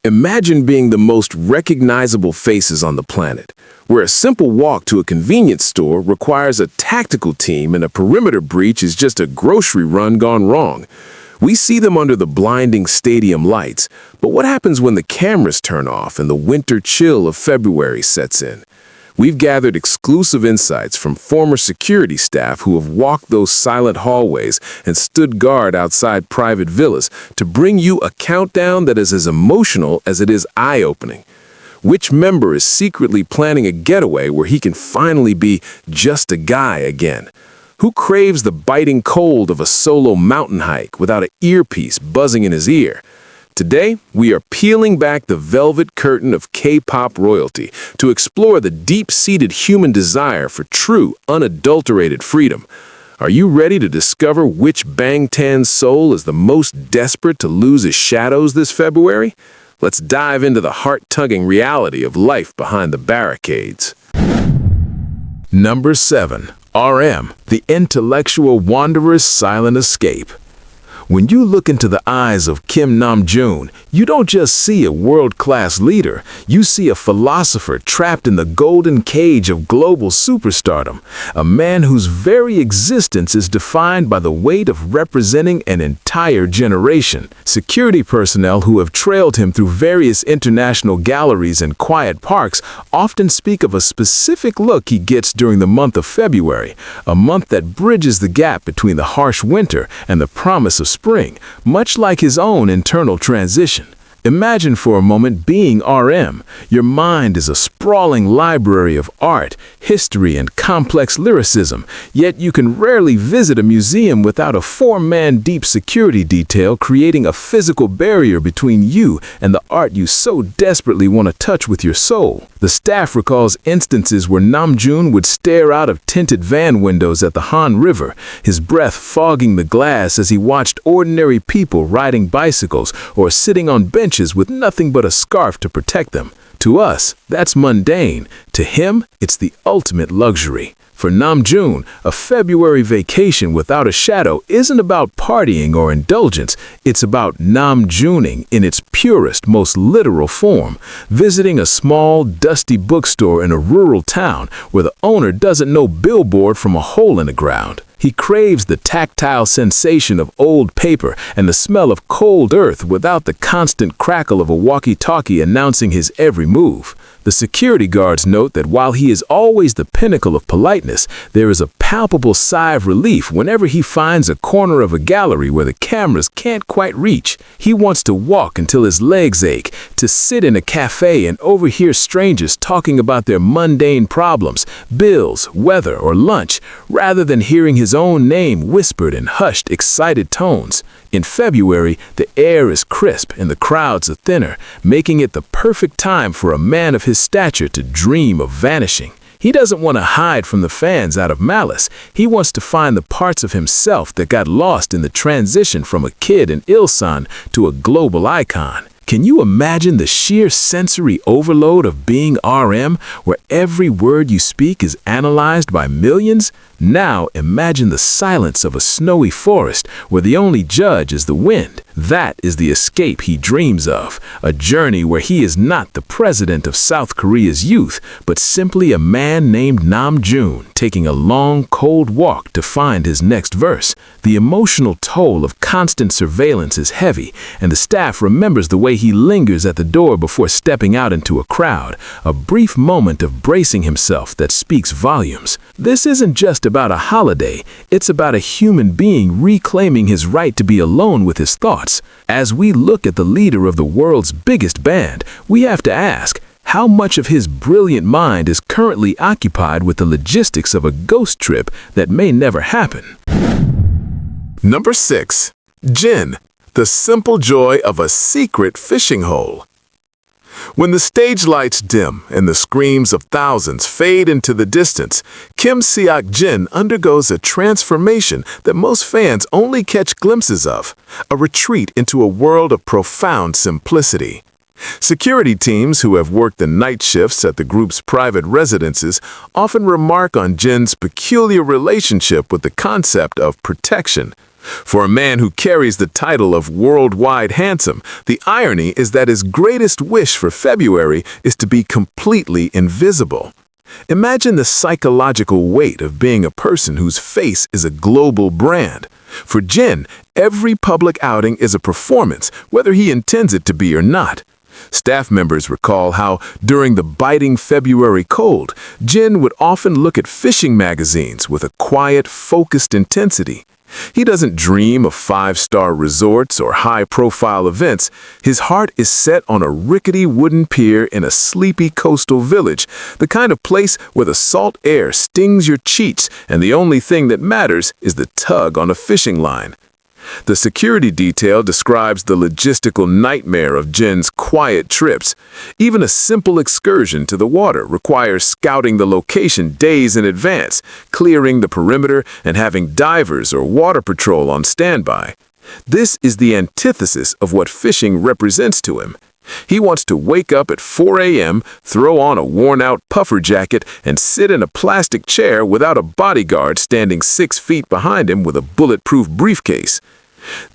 Imagine being the most recognizable faces on the planet, where a simple walk to a convenience store requires a tactical team and a perimeter breach is just a grocery run gone wrong. We see them under the blinding stadium lights, but what happens when the cameras turn off and the winter chill of February sets in? We've gathered exclusive insights from former security staff who have walked those silent hallways and stood guard outside private villas to bring you a countdown that is as emotional as it is eye-opening. Which member is secretly planning a getaway where he can finally be just a guy again? Who craves the biting cold of a solo mountain hike without an earpiece buzzing in his ear? Today, we are peeling back the velvet curtain of K-pop royalty to explore the deep-seated human desire for true, unadulterated freedom. Are you ready to discover which Bangtan's soul is the most desperate to lose his shadows this February? Let's dive into the heart-tugging reality of life behind the barricades. Number 7. RM, the intellectual wanderer's silent escape. When you look into the eyes of Kim Namjoon, you don't just see a world-class leader, you see a philosopher trapped in the golden cage of global superstardom, a man whose very existence is defined by the weight of representing an entire generation. Security personnel who have trailed him through various international galleries and quiet parks often speak of a specific look he gets during the month of February, a month that bridges the gap between the harsh winter and the promise of spring, much like his own internal transition. Imagine for a moment being RM. Your mind is a sprawling library of art, history, and complex lyricism, yet you can rarely visit a museum without a four-man deep security detail creating a physical barrier between you and the art you so desperately want to touch with your soul. The staff recalls instances where Namjoon would stare out of tinted van windows at the Han River, his breath fogging the glass as he watched ordinary people riding bicycles or sitting on benches with nothing but a scarf to protect them. To us, that's mundane. To him, it's the ultimate luxury. For Namjoon, a February vacation without a shadow isn't about partying or indulgence. It's about Namjooning in its purest, most literal form, visiting a small, dusty bookstore in a rural town where the owner doesn't know billboard from a hole in the ground. He craves the tactile sensation of old paper and the smell of cold earth without the constant crackle of a walkie-talkie announcing his every move. The security guards note that while he is always the pinnacle of politeness, there is a palpable sigh of relief whenever he finds a corner of a gallery where the cameras can't quite reach. He wants to walk until his legs ache, to sit in a cafe and overhear strangers talking about their mundane problems, bills, weather, or lunch, rather than hearing his own name whispered in hushed, excited tones. In February, the air is crisp and the crowds are thinner, making it the perfect time for a man of his stature to dream of vanishing. He doesn't want to hide from the fans out of malice. He wants to find the parts of himself that got lost in the transition from a kid in Ilsan to a global icon. Can you imagine the sheer sensory overload of being RM, where every word you speak is analyzed by millions? Now imagine the silence of a snowy forest where the only judge is the wind. That is the escape he dreams of, a journey where he is not the president of South Korea's youth, but simply a man named Namjoon taking a long, cold walk to find his next verse. The emotional toll of constant surveillance is heavy, and the staff remembers the way he lingers at the door before stepping out into a crowd, a brief moment of bracing himself that speaks volumes. This isn't just about a holiday, it's about a human being reclaiming his right to be alone with his thoughts. As we look at the leader of the world's biggest band, we have to ask, how much of his brilliant mind is currently occupied with the logistics of a ghost trip that may never happen? Number 6. Jin, the simple joy of a secret fishing hole. When the stage lights dim and the screams of thousands fade into the distance, Kim Seok-jin undergoes a transformation that most fans only catch glimpses of, a retreat into a world of profound simplicity. Security teams who have worked the night shifts at the group's private residences often remark on Jin's peculiar relationship with the concept of protection. For a man who carries the title of worldwide handsome, the irony is that his greatest wish for February is to be completely invisible. Imagine the psychological weight of being a person whose face is a global brand. For Jin, every public outing is a performance, whether he intends it to be or not. Staff members recall how, during the biting February cold, Jin would often look at fishing magazines with a quiet, focused intensity. He doesn't dream of five-star resorts or high-profile events. His heart is set on a rickety wooden pier in a sleepy coastal village, the kind of place where the salt air stings your cheeks and the only thing that matters is the tug on a fishing line. The security detail describes the logistical nightmare of Jin's quiet trips. Even a simple excursion to the water requires scouting the location days in advance, clearing the perimeter, and having divers or water patrol on standby. This is the antithesis of what fishing represents to him. He wants to wake up at 4 a.m., throw on a worn-out puffer jacket, and sit in a plastic chair without a bodyguard standing 6 feet behind him with a bulletproof briefcase.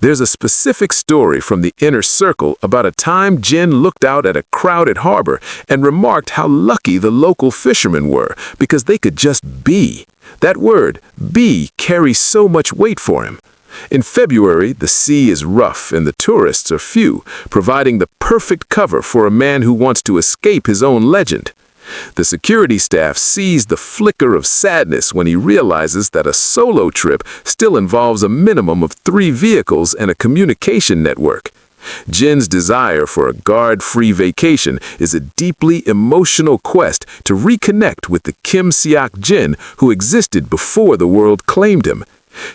There's a specific story from the inner circle about a time Jin looked out at a crowded harbor and remarked how lucky the local fishermen were because they could just be. That word, be, carries so much weight for him. In February, the sea is rough and the tourists are few, providing the perfect cover for a man who wants to escape his own legend. The security staff sees the flicker of sadness when he realizes that a solo trip still involves a minimum of 3 vehicles and a communication network. Jin's desire for a guard-free vacation is a deeply emotional quest to reconnect with the Kim Seok Jin who existed before the world claimed him.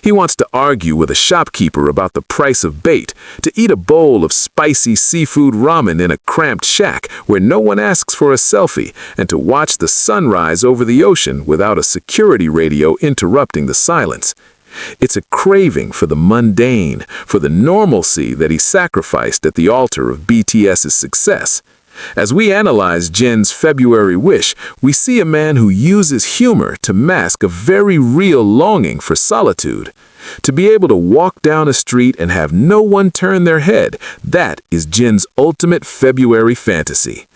He wants to argue with a shopkeeper about the price of bait, to eat a bowl of spicy seafood ramen in a cramped shack where no one asks for a selfie, and to watch the sunrise over the ocean without a security radio interrupting the silence. It's a craving for the mundane, for the normalcy that he sacrificed at the altar of BTS's success. As we analyze Jin's February wish, we see a man who uses humor to mask a very real longing for solitude. To be able to walk down a street and have no one turn their head, that is Jin's ultimate February fantasy.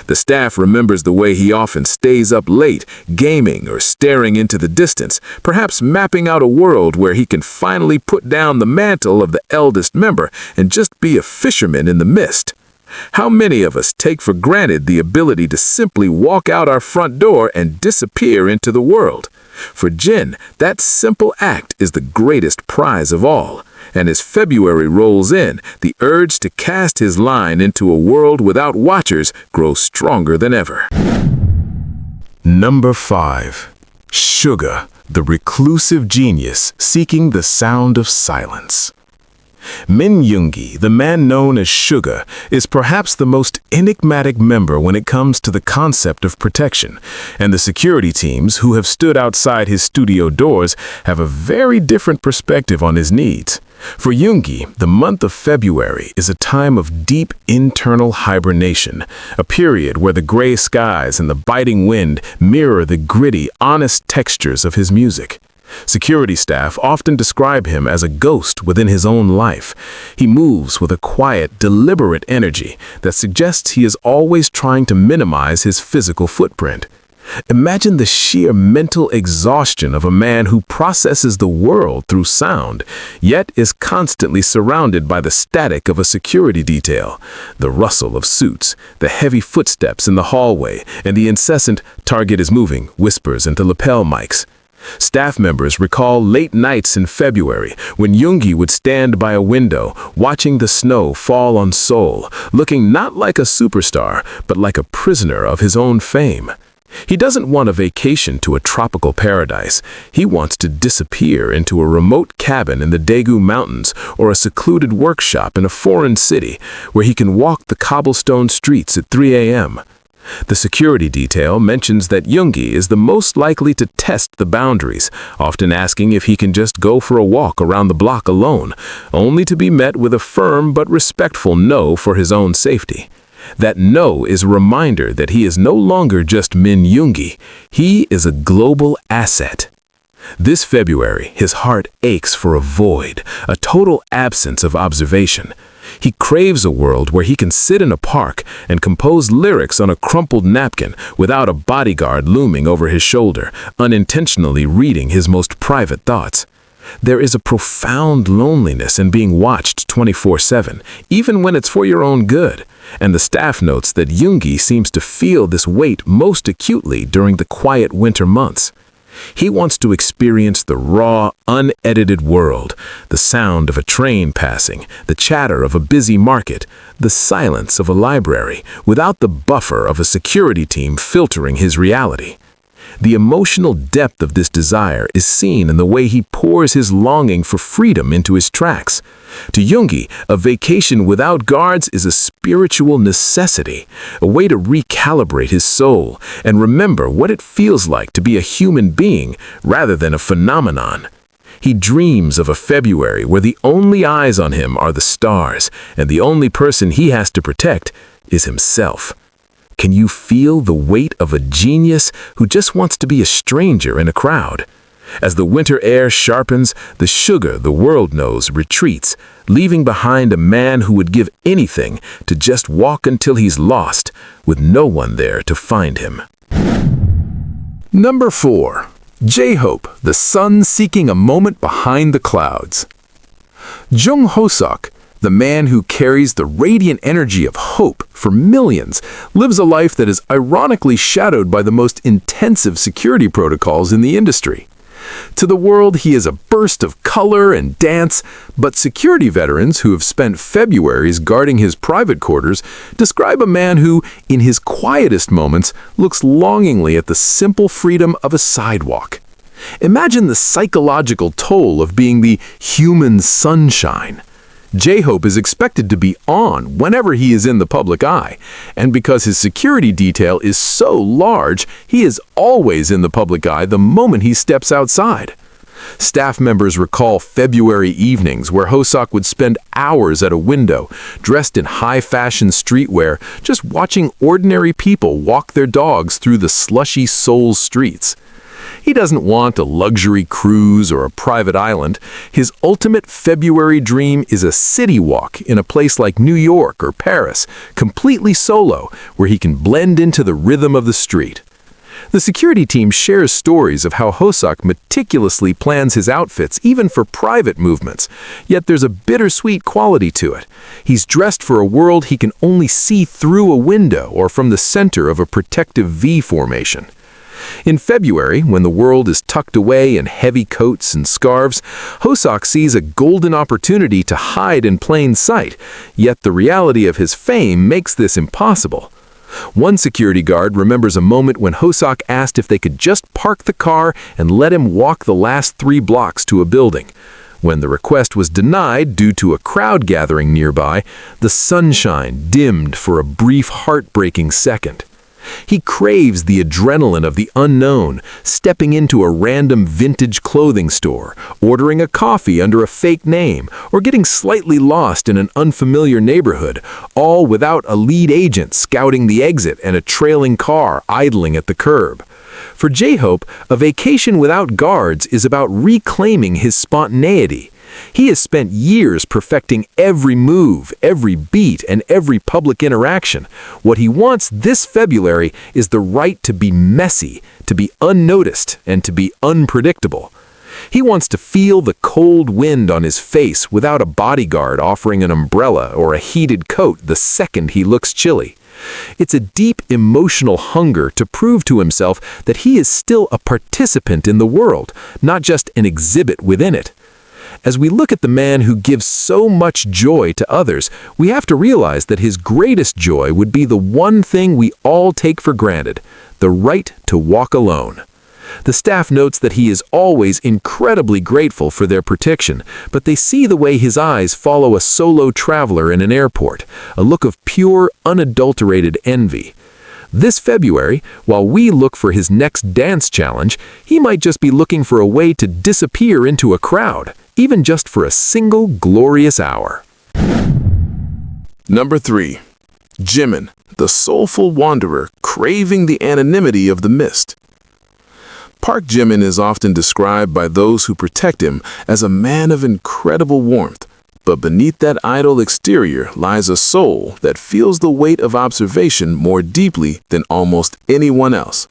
The staff remembers the way he often stays up late, gaming or staring into the distance, perhaps mapping out a world where he can finally put down the mantle of the eldest member and just be a fisherman in the mist. How many of us take for granted the ability to simply walk out our front door and disappear into the world? For Jin, that simple act is the greatest prize of all. And as February rolls in, the urge to cast his line into a world without watchers grows stronger than ever. Number 5. Suga, the reclusive genius seeking the sound of silence. Min Yoongi, the man known as Suga, is perhaps the most enigmatic member when it comes to the concept of protection, and the security teams who have stood outside his studio doors have a very different perspective on his needs. For Yoongi, the month of February is a time of deep internal hibernation, a period where the gray skies and the biting wind mirror the gritty, honest textures of his music. Security staff often describe him as a ghost within his own life. He moves with a quiet, deliberate energy that suggests he is always trying to minimize his physical footprint. Imagine the sheer mental exhaustion of a man who processes the world through sound, yet is constantly surrounded by the static of a security detail, the rustle of suits, the heavy footsteps in the hallway, and the incessant "target is moving" whispers into lapel mics. Staff members recall late nights in February when Yoongi would stand by a window, watching the snow fall on Seoul, looking not like a superstar, but like a prisoner of his own fame. He doesn't want a vacation to a tropical paradise. He wants to disappear into a remote cabin in the Daegu Mountains or a secluded workshop in a foreign city where he can walk the cobblestone streets at 3 a.m. The security detail mentions that Yoongi is the most likely to test the boundaries, often asking if he can just go for a walk around the block alone, only to be met with a firm but respectful no for his own safety. That no is a reminder that he is no longer just Min Yoongi, he is a global asset. This February, his heart aches for a void, a total absence of observation. He craves a world where he can sit in a park and compose lyrics on a crumpled napkin without a bodyguard looming over his shoulder, unintentionally reading his most private thoughts. There is a profound loneliness in being watched 24/7, even when it's for your own good. And the staff notes that Yoongi seems to feel this weight most acutely during the quiet winter months. He wants to experience the raw, unedited world, the sound of a train passing, the chatter of a busy market, the silence of a library, without the buffer of a security team filtering his reality. The emotional depth of this desire is seen in the way he pours his longing for freedom into his tracks. To Yoongi, a vacation without guards is a spiritual necessity, a way to recalibrate his soul and remember what it feels like to be a human being rather than a phenomenon. He dreams of a February where the only eyes on him are the stars, and the only person he has to protect is himself. Can you feel the weight of a genius who just wants to be a stranger in a crowd? As the winter air sharpens, the sugar the world knows retreats, leaving behind a man who would give anything to just walk until he's lost, with no one there to find him. Number 4. J-Hope, the sun seeking a moment behind the clouds. Jung Ho-seok, the man who carries the radiant energy of hope for millions, lives a life that is ironically shadowed by the most intensive security protocols in the industry. To the world, he is a burst of color and dance, but security veterans who have spent Februaries guarding his private quarters describe a man who, in his quietest moments, looks longingly at the simple freedom of a sidewalk. Imagine the psychological toll of being the human sunshine. J-Hope is expected to be on whenever he is in the public eye, and because his security detail is so large, he is always in the public eye the moment he steps outside. Staff members recall February evenings where Ho-seok would spend hours at a window, dressed in high-fashion streetwear, just watching ordinary people walk their dogs through the slushy Seoul streets. He doesn't want a luxury cruise or a private island. His ultimate February dream is a city walk in a place like New York or Paris, completely solo, where he can blend into the rhythm of the street. The security team shares stories of how Ho-seok meticulously plans his outfits even for private movements, yet there's a bittersweet quality to it. He's dressed for a world he can only see through a window or from the center of a protective V formation. In February, when the world is tucked away in heavy coats and scarves, Ho-seok sees a golden opportunity to hide in plain sight, yet the reality of his fame makes this impossible. One security guard remembers a moment when Ho-seok asked if they could just park the car and let him walk the last 3 blocks to a building. When the request was denied due to a crowd gathering nearby, the sunshine dimmed for a brief heartbreaking second. He craves the adrenaline of the unknown, stepping into a random vintage clothing store, ordering a coffee under a fake name, or getting slightly lost in an unfamiliar neighborhood, all without a lead agent scouting the exit and a trailing car idling at the curb. For J-Hope, a vacation without guards is about reclaiming his spontaneity. He has spent years perfecting every move, every beat, and every public interaction. What he wants this February is the right to be messy, to be unnoticed, and to be unpredictable. He wants to feel the cold wind on his face without a bodyguard offering an umbrella or a heated coat the second he looks chilly. It's a deep emotional hunger to prove to himself that he is still a participant in the world, not just an exhibit within it. As we look at the man who gives so much joy to others, we have to realize that his greatest joy would be the one thing we all take for granted, the right to walk alone. The staff notes that he is always incredibly grateful for their protection, but they see the way his eyes follow a solo traveler in an airport, a look of pure, unadulterated envy. This February, while we look for his next dance challenge, he might just be looking for a way to disappear into a crowd, even just for a single glorious hour. Number 3. Jimin, the soulful wanderer craving the anonymity of the mist. Park Jimin is often described by those who protect him as a man of incredible warmth, but beneath that idle exterior lies a soul that feels the weight of observation more deeply than almost anyone else.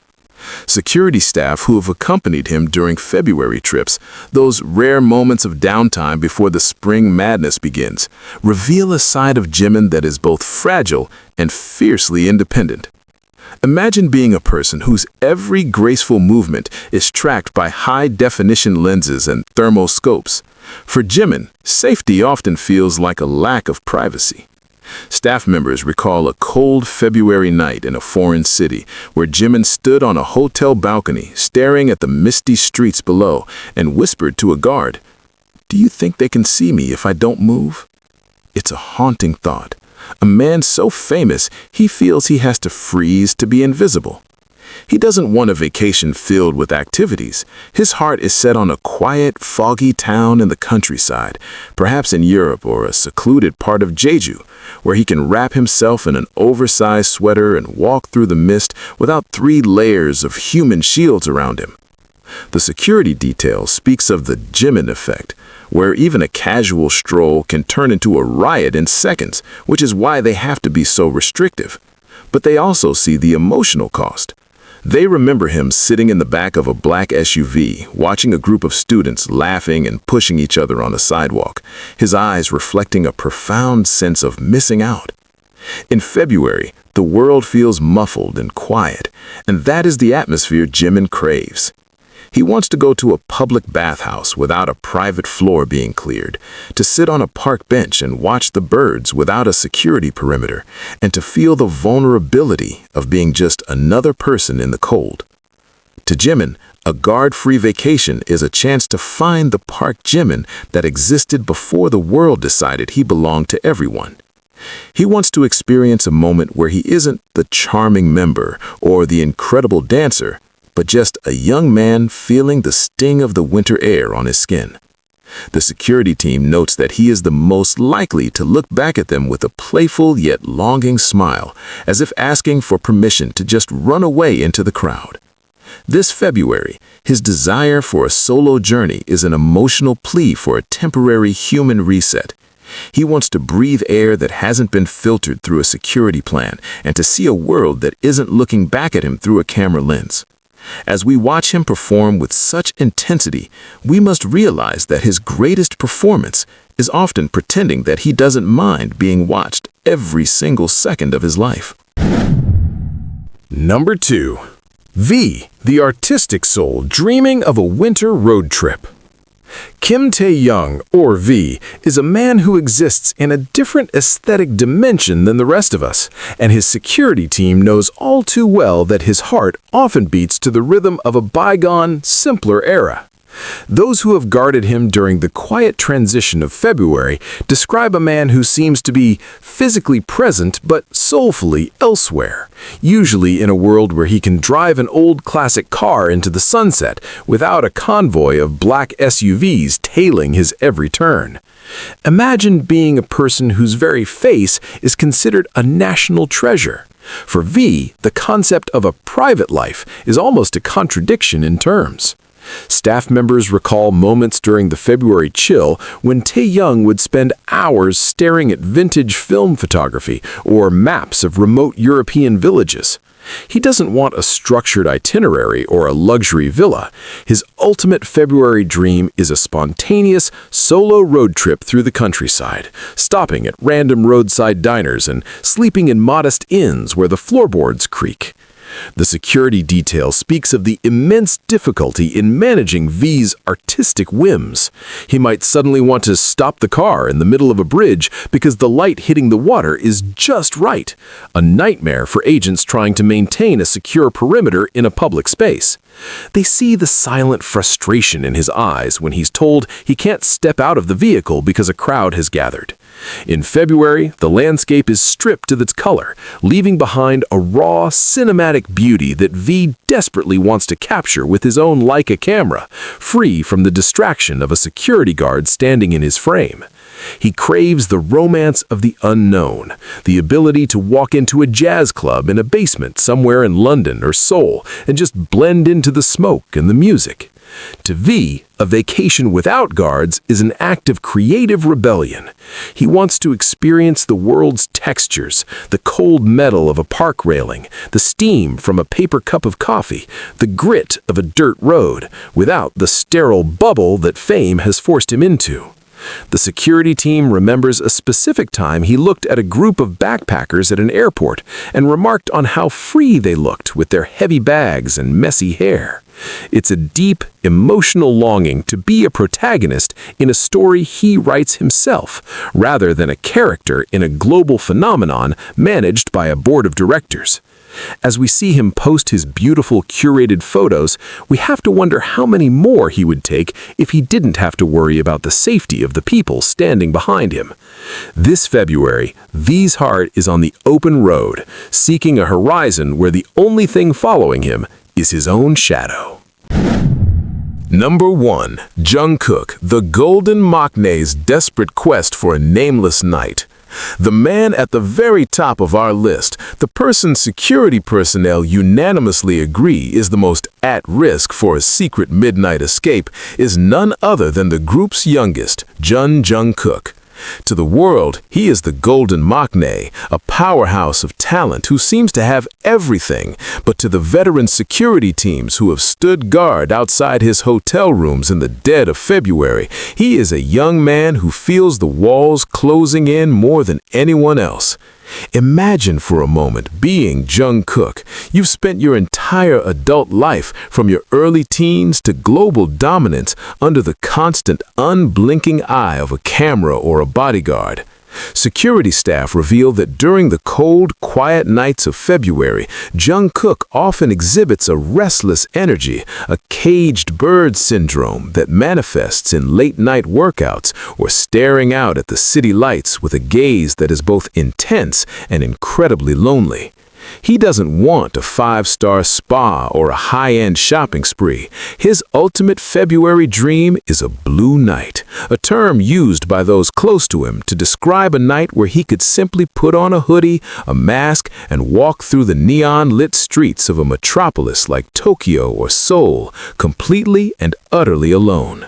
Security staff who have accompanied him during February trips, those rare moments of downtime before the spring madness begins, reveal a side of Jimin that is both fragile and fiercely independent. Imagine being a person whose every graceful movement is tracked by high-definition lenses and thermoscopes. For Jimin, safety often feels like a lack of privacy. Staff members recall a cold February night in a foreign city where Jimin stood on a hotel balcony staring at the misty streets below and whispered to a guard, "Do you think they can see me if I don't move?" It's a haunting thought. A man so famous, he feels he has to freeze to be invisible. He doesn't want a vacation filled with activities. His heart is set on a quiet, foggy town in the countryside, perhaps in Europe or a secluded part of Jeju, where he can wrap himself in an oversized sweater and walk through the mist without 3 layers of human shields around him. The security detail speaks of the Jimin effect, where even a casual stroll can turn into a riot in seconds, which is why they have to be so restrictive. But they also see the emotional cost. They remember him sitting in the back of a black SUV, watching a group of students laughing and pushing each other on the sidewalk, his eyes reflecting a profound sense of missing out. In February, the world feels muffled and quiet, and that is the atmosphere Jimin craves. He wants to go to a public bathhouse without a private floor being cleared, to sit on a park bench and watch the birds without a security perimeter, and to feel the vulnerability of being just another person in the cold. To Jimin, a guard-free vacation is a chance to find the Park Jimin that existed before the world decided he belonged to everyone. He wants to experience a moment where he isn't the charming member or the incredible dancer, but just a young man feeling the sting of the winter air on his skin. The security team notes that he is the most likely to look back at them with a playful yet longing smile, as if asking for permission to just run away into the crowd. This February, his desire for a solo journey is an emotional plea for a temporary human reset. He wants to breathe air that hasn't been filtered through a security plan and to see a world that isn't looking back at him through a camera lens. As we watch him perform with such intensity, we must realize that his greatest performance is often pretending that he doesn't mind being watched every single second of his life. Number 2. V, the artistic soul dreaming of a winter road trip. Kim Tae-young, or V, is a man who exists in a different aesthetic dimension than the rest of us, and his security team knows all too well that his heart often beats to the rhythm of a bygone, simpler era. Those who have guarded him during the quiet transition of February describe a man who seems to be physically present but soulfully elsewhere, usually in a world where he can drive an old classic car into the sunset without a convoy of black SUVs tailing his every turn. Imagine being a person whose very face is considered a national treasure. For V, the concept of a private life is almost a contradiction in terms. Staff members recall moments during the February chill when Tae-young would spend hours staring at vintage film photography or maps of remote European villages. He doesn't want a structured itinerary or a luxury villa. His ultimate February dream is a spontaneous, solo road trip through the countryside, stopping at random roadside diners and sleeping in modest inns where the floorboards creak. The security detail speaks of the immense difficulty in managing V's artistic whims. He might suddenly want to stop the car in the middle of a bridge because the light hitting the water is just right, a nightmare for agents trying to maintain a secure perimeter in a public space. They see the silent frustration in his eyes when he's told he can't step out of the vehicle because a crowd has gathered. In February, the landscape is stripped of its color, leaving behind a raw, cinematic beauty that V desperately wants to capture with his own Leica camera, free from the distraction of a security guard standing in his frame. He craves the romance of the unknown, the ability to walk into a jazz club in a basement somewhere in London or Seoul and just blend into the smoke and the music. To V, a vacation without guards is an act of creative rebellion. He wants to experience the world's textures, the cold metal of a park railing, the steam from a paper cup of coffee, the grit of a dirt road, without the sterile bubble that fame has forced him into. The security team remembers a specific time he looked at a group of backpackers at an airport and remarked on how free they looked with their heavy bags and messy hair. It's a deep, emotional longing to be a protagonist in a story he writes himself, rather than a character in a global phenomenon managed by a board of directors. As we see him post his beautiful curated photos, we have to wonder how many more he would take if he didn't have to worry about the safety of the people standing behind him. This February, V's heart is on the open road, seeking a horizon where the only thing following him is his own shadow. Number 1. Jungkook, the Golden Maknae's desperate quest for a nameless night. The man at the very top of our list, the person security personnel unanimously agree is the most at risk for a secret midnight escape, is none other than the group's youngest, Jungkook. To the world, he is the Golden Maknae, a powerhouse of talent who seems to have everything, but to the veteran security teams who have stood guard outside his hotel rooms in the dead of February, he is a young man who feels the walls closing in more than anyone else. Imagine for a moment being Jungkook. You've spent your entire adult life, from your early teens to global dominance, under the constant, unblinking eye of a camera or a bodyguard. Security staff reveal that during the cold, quiet nights of February, Jungkook often exhibits a restless energy, a caged bird syndrome that manifests in late-night workouts or staring out at the city lights with a gaze that is both intense and incredibly lonely. He doesn't want a 5-star spa or a high-end shopping spree. His ultimate February dream is a blue night, a term used by those close to him to describe a night where he could simply put on a hoodie, a mask, and walk through the neon-lit streets of a metropolis like Tokyo or Seoul, completely and utterly alone.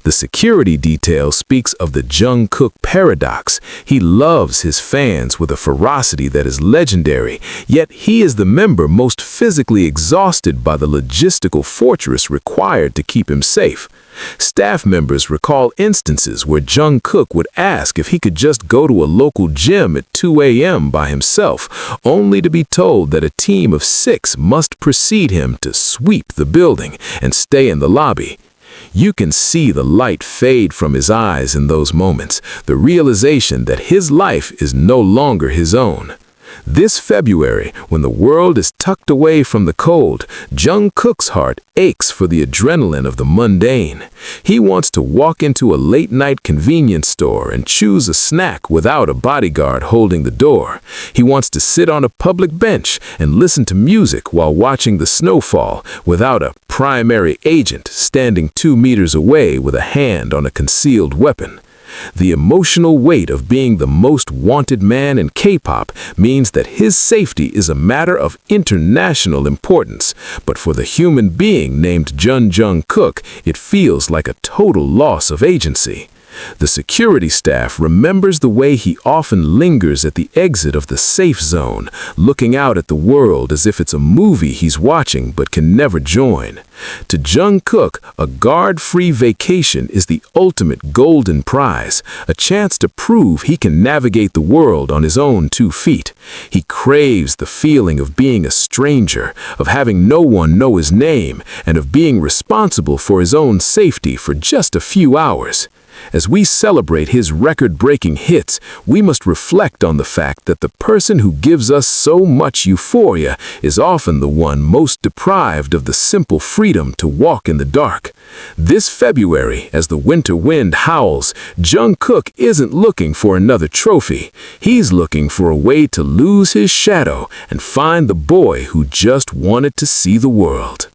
The security detail speaks of the Jungkook paradox. He loves his fans with a ferocity that is legendary, yet he is the member most physically exhausted by the logistical fortress required to keep him safe. Staff members recall instances where Jungkook would ask if he could just go to a local gym at 2 a.m. by himself, only to be told that a team of 6 must precede him to sweep the building and stay in the lobby. You can see the light fade from his eyes in those moments, the realization that his life is no longer his own. This February, when the world is tucked away from the cold, Jungkook's heart aches for the adrenaline of the mundane. He wants to walk into a late-night convenience store and choose a snack without a bodyguard holding the door. He wants to sit on a public bench and listen to music while watching the snowfall without a primary agent standing 2 meters away with a hand on a concealed weapon. The emotional weight of being the most wanted man in K-pop means that his safety is a matter of international importance, but for the human being named Jungkook, it feels like a total loss of agency. The security staff remembers the way he often lingers at the exit of the safe zone, looking out at the world as if it's a movie he's watching but can never join. To Jungkook, a guard-free vacation is the ultimate golden prize, a chance to prove he can navigate the world on his own 2 feet. He craves the feeling of being a stranger, of having no one know his name, and of being responsible for his own safety for just a few hours. As we celebrate his record-breaking hits, we must reflect on the fact that the person who gives us so much euphoria is often the one most deprived of the simple freedom to walk in the dark. This February, as the winter wind howls, Jungkook isn't looking for another trophy. He's looking for a way to lose his shadow and find the boy who just wanted to see the world.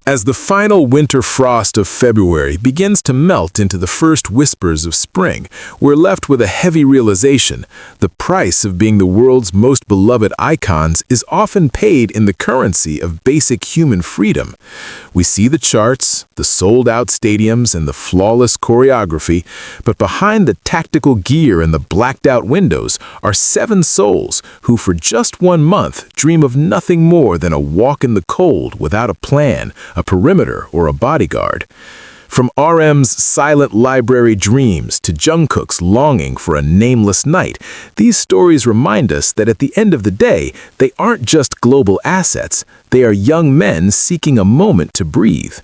As the final winter frost of February begins to melt into the first whispers of spring, we're left with a heavy realization: the price of being the world's most beloved icons is often paid in the currency of basic human freedom. We see the charts, the sold-out stadiums, and the flawless choreography, but behind the tactical gear and the blacked-out windows are 7 souls who, for just 1 month, dream of nothing more than a walk in the cold without a plan, a perimeter, or a bodyguard. From RM's silent library dreams to Jungkook's longing for a nameless night, these stories remind us that at the end of the day, they aren't just global assets, they are young men seeking a moment to breathe.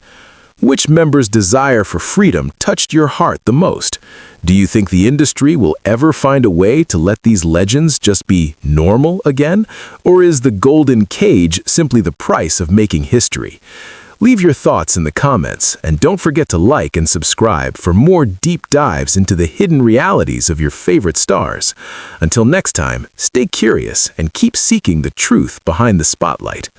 Which member's desire for freedom touched your heart the most? Do you think the industry will ever find a way to let these legends just be normal again? Or is the golden cage simply the price of making history? Leave your thoughts in the comments, and don't forget to like and subscribe for more deep dives into the hidden realities of your favorite stars. Until next time, stay curious and keep seeking the truth behind the spotlight.